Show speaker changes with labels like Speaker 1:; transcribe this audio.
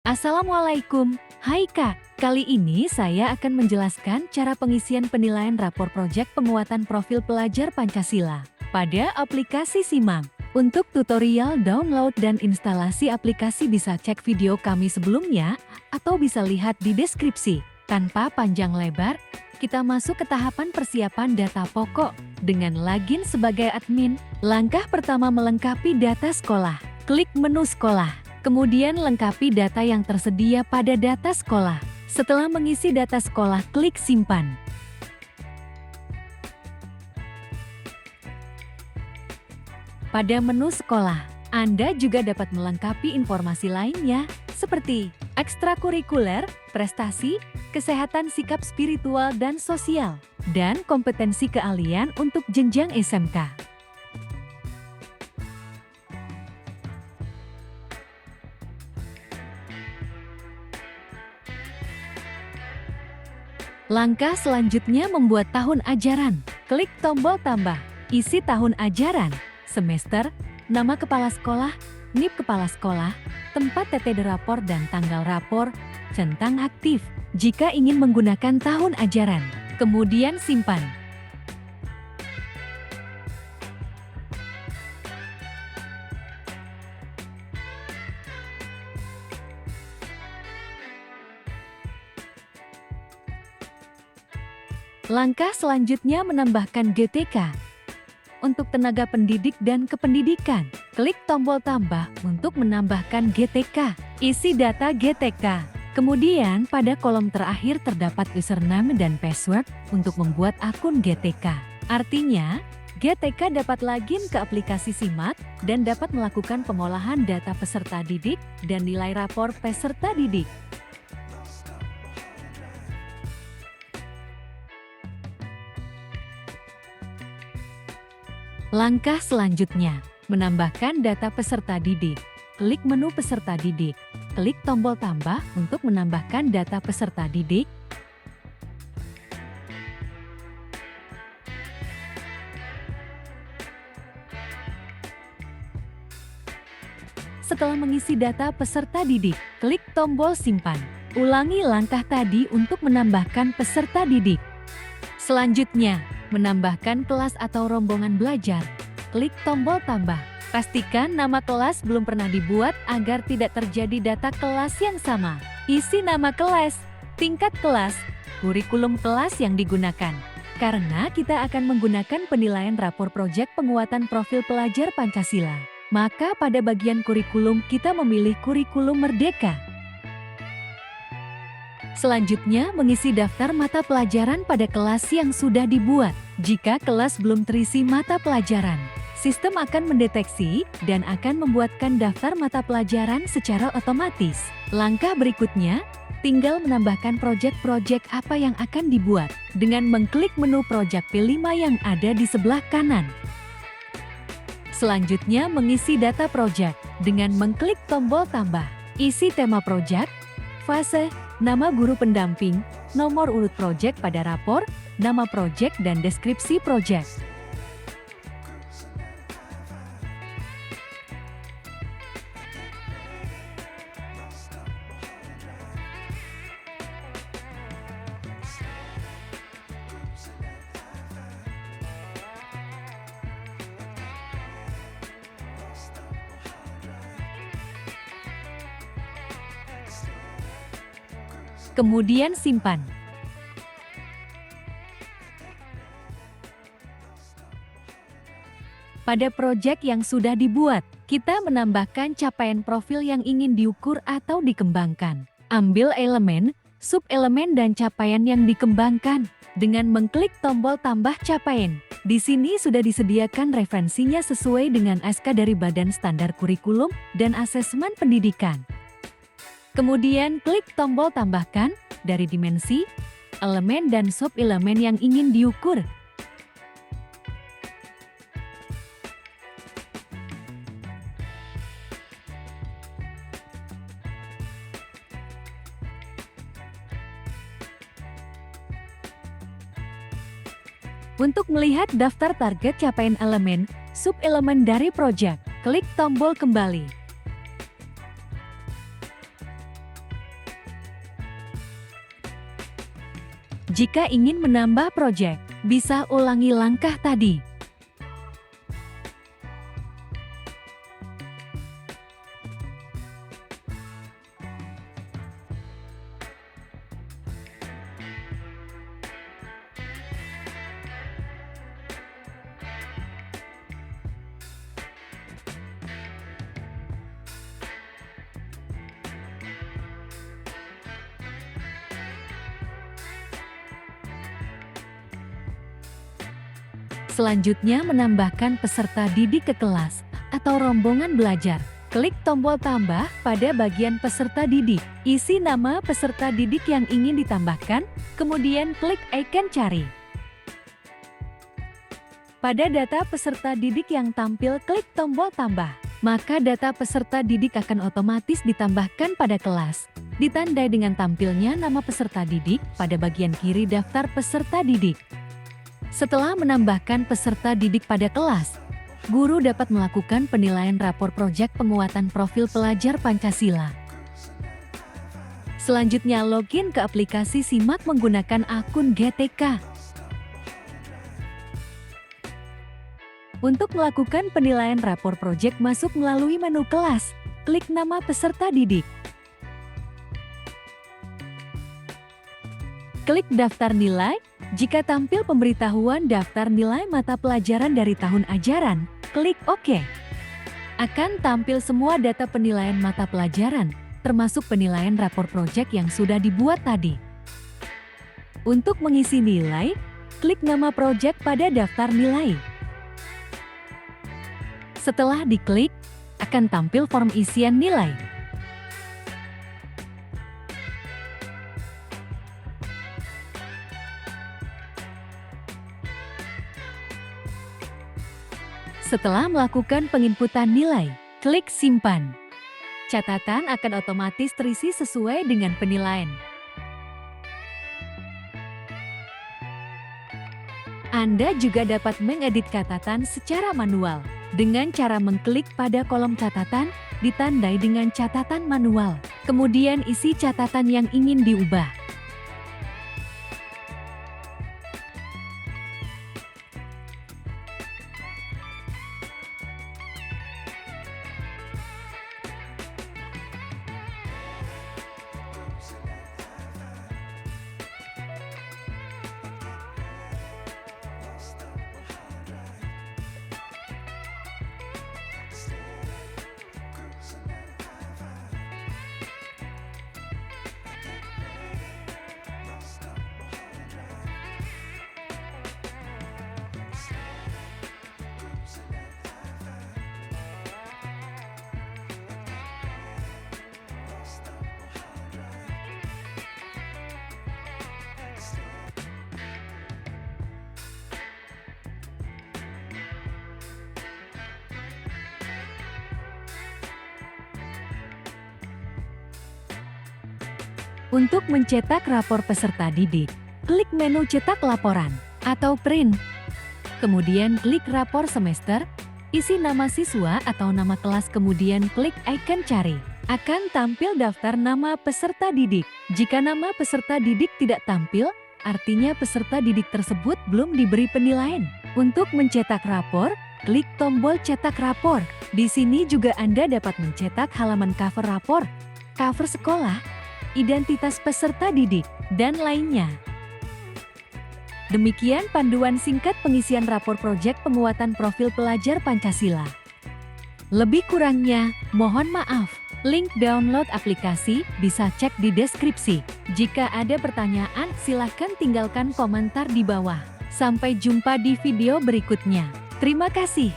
Speaker 1: Assalamualaikum, hai Kak. Kali ini saya akan menjelaskan cara pengisian penilaian rapor proyek penguatan profil pelajar Pancasila pada aplikasi Simam. Untuk tutorial download dan instalasi aplikasi bisa cek video kami sebelumnya atau bisa lihat di deskripsi. Tanpa panjang lebar, kita masuk ke tahapan persiapan data pokok dengan login sebagai admin. Langkah pertama melengkapi data sekolah. Klik menu sekolah. Kemudian lengkapi data yang tersedia pada data sekolah. Setelah mengisi data sekolah, klik simpan. Pada menu sekolah, Anda juga dapat melengkapi informasi lainnya, seperti ekstrakurikuler, prestasi, kesehatan sikap spiritual dan sosial, dan kompetensi keahlian untuk jenjang SMK. Langkah selanjutnya membuat tahun ajaran. Klik tombol tambah. Isi tahun ajaran, semester, nama kepala sekolah, NIP kepala sekolah, tempat TTD rapor dan tanggal rapor, centang aktif jika ingin menggunakan tahun ajaran. Kemudian simpan. Langkah selanjutnya menambahkan GTK. Untuk tenaga pendidik dan kependidikan, klik tombol tambah untuk menambahkan GTK. Isi data GTK. Kemudian pada kolom terakhir terdapat username dan password untuk membuat akun GTK. Artinya, GTK dapat login ke aplikasi Simak dan dapat melakukan pengolahan data peserta didik dan nilai rapor peserta didik. Langkah selanjutnya, menambahkan data peserta didik. Klik menu peserta didik. Klik tombol tambah untuk menambahkan data peserta didik. Setelah mengisi data peserta didik, klik tombol simpan. Ulangi langkah tadi untuk menambahkan peserta didik. Selanjutnya, menambahkan kelas atau rombongan belajar. Klik tombol tambah. Pastikan nama kelas belum pernah dibuat agar tidak terjadi data kelas yang sama. Isi nama kelas, tingkat kelas, kurikulum kelas yang digunakan. Karena kita akan menggunakan penilaian rapor proyek penguatan profil pelajar Pancasila, maka pada bagian kurikulum kita memilih kurikulum merdeka. Selanjutnya, mengisi daftar mata pelajaran pada kelas yang sudah dibuat. Jika kelas belum terisi mata pelajaran, sistem akan mendeteksi dan akan membuatkan daftar mata pelajaran secara otomatis. Langkah berikutnya, tinggal menambahkan proyek-proyek apa yang akan dibuat dengan mengklik menu proyek P5 yang ada di sebelah kanan. Selanjutnya, mengisi data proyek dengan mengklik tombol tambah. Isi tema proyek, fase, nama guru pendamping, nomor urut proyek pada rapor, nama proyek dan deskripsi proyek. Kemudian simpan. Pada proyek yang sudah dibuat, kita menambahkan capaian profil yang ingin diukur atau dikembangkan. Ambil elemen, sub-elemen dan capaian yang dikembangkan dengan mengklik tombol tambah capaian. Di sini sudah disediakan referensinya sesuai dengan SK dari Badan Standar Kurikulum dan Asesmen Pendidikan. Kemudian klik tombol tambahkan dari dimensi, elemen dan sub-elemen yang ingin diukur. Untuk melihat daftar target capaian elemen, sub-elemen dari proyek, klik tombol kembali. Jika ingin menambah proyek, bisa ulangi langkah tadi. Selanjutnya menambahkan peserta didik ke kelas atau rombongan belajar. Klik tombol tambah pada bagian peserta didik. Isi nama peserta didik yang ingin ditambahkan, kemudian klik icon cari. Pada data peserta didik yang tampil, klik tombol tambah. Maka data peserta didik akan otomatis ditambahkan pada kelas. Ditandai dengan tampilnya nama peserta didik pada bagian kiri daftar peserta didik. Setelah menambahkan peserta didik pada kelas, guru dapat melakukan penilaian rapor proyek penguatan profil pelajar Pancasila. Selanjutnya login ke aplikasi SIMAK menggunakan akun GTK. Untuk melakukan penilaian rapor proyek masuk melalui menu kelas, klik nama peserta didik. Klik daftar nilai. Jika tampil pemberitahuan daftar nilai mata pelajaran dari tahun ajaran, klik OK. Akan tampil semua data penilaian mata pelajaran, termasuk penilaian rapor proyek yang sudah dibuat tadi. Untuk mengisi nilai, klik nama proyek pada daftar nilai. Setelah diklik, akan tampil form isian nilai. Setelah melakukan penginputan nilai, klik simpan. Catatan akan otomatis terisi sesuai dengan penilaian. Anda juga dapat mengedit catatan secara manual dengan cara mengklik pada kolom catatan, ditandai dengan catatan manual. Kemudian isi catatan yang ingin diubah. Untuk mencetak rapor peserta didik, klik menu cetak laporan atau print. Kemudian klik rapor semester, isi nama siswa atau nama kelas kemudian klik icon cari. Akan tampil daftar nama peserta didik. Jika nama peserta didik tidak tampil, artinya peserta didik tersebut belum diberi penilaian. Untuk mencetak rapor, klik tombol cetak rapor. Di sini juga Anda dapat mencetak halaman cover rapor, cover sekolah, identitas peserta didik, dan lainnya. Demikian panduan singkat pengisian rapor proyek penguatan profil pelajar Pancasila. Lebih kurangnya, mohon maaf. Link download aplikasi bisa cek di deskripsi. Jika ada pertanyaan, silakan tinggalkan komentar di bawah. Sampai jumpa di video berikutnya. Terima kasih.